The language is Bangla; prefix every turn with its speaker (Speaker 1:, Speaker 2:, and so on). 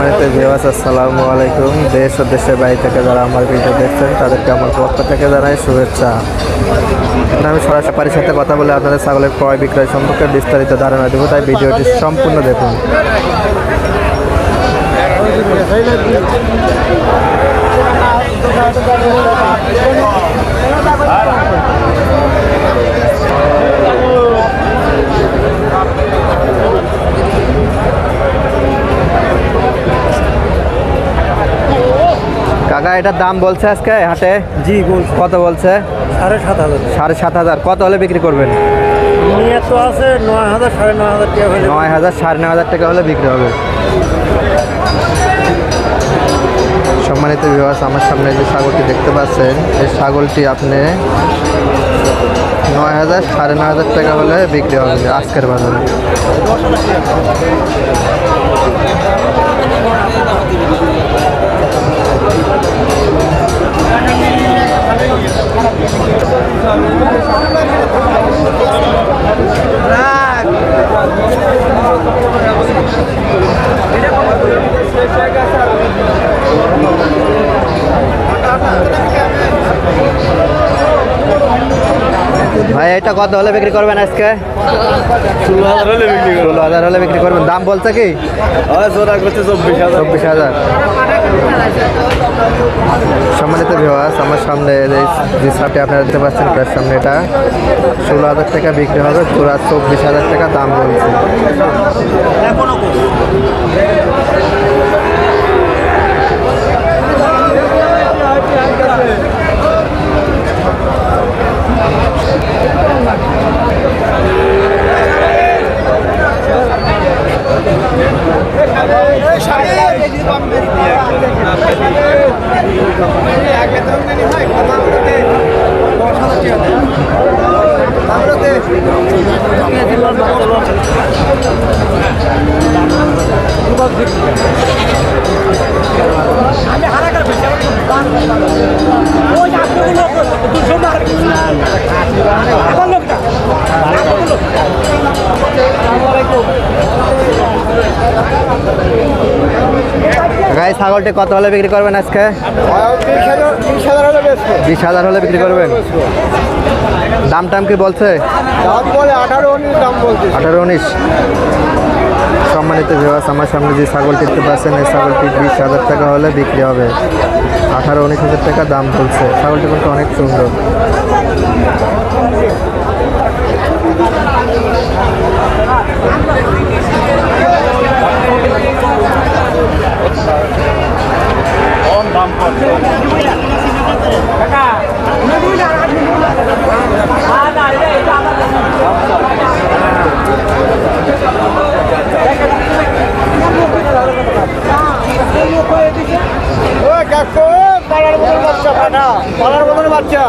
Speaker 1: সম্মানিত ভিউয়ার্স, আসসালামু আলাইকুম। দেশ ও দেশের বাইরে থেকে যারা আমার ভিডিও দেখছেন তাদেরকে আমার পক্ষ থেকে জানাই শুভেচ্ছা। আমি সরাসরি সাথে কথা বলে আপনাদের ছাগলের ক্রয় বিক্রয় সম্পর্কে বিস্তারিত ধারণা দেবো, তাই ভিডিওটি সম্পূর্ণ দেখুন। কাকা, এটার দাম বলছে আজকে হাটে?
Speaker 2: জি বলছি।
Speaker 1: কত বলছে?
Speaker 2: 7,500।
Speaker 1: 7,500। কত হলে বিক্রি করবেন?
Speaker 2: নিয়ে তো আছে 9,000 9,500 টাকা হলে
Speaker 1: 9,000 9,500 টাকা হলে বিক্রি হবে। সম্মানিত ভিউয়ার্স, আমার সামনে যে ছাগলটি দেখতে পাচ্ছেন, এই ছাগলটি আপনি 9,000 9,500 টাকা হলে বিক্রি হবে আজকের বাজারে। ভাই, এটা কত হলে বিক্রি করবেন আজকে?
Speaker 2: 16,000 হলে বিক্রি করব।
Speaker 1: 16,000 হলে বিক্রি করবেন। দাম বলছে কি?
Speaker 2: জোড়া করতে 24,000।
Speaker 1: সম্মানিত ভিউয়ার্স, আমার সামনে যে ছাগলটি আপনারা দেখতে পাচ্ছেন, তার সামনে এটা 16,000 টাকা বিক্রি হবে। জোড়া 24,000 টাকা দাম বলছে। গাই, ছাগলটি কত হলে বিক্রি করবেন আজকে? 20,000 হলে বিক্রি করবেন। দাম টাম কি বলছে? 18-19। সম্মানিত ভিউয়ার্স, আমার সামনে যে ছাগলটি দেখতে পাচ্ছেন, এই ছাগলটি 20,000 টাকা হলে বিক্রি হবে। 18-19,000 টাকা দাম বলছে। ছাগলটি কিন্তু অনেক সুন্দর।
Speaker 2: পালার বদল বাচ্চা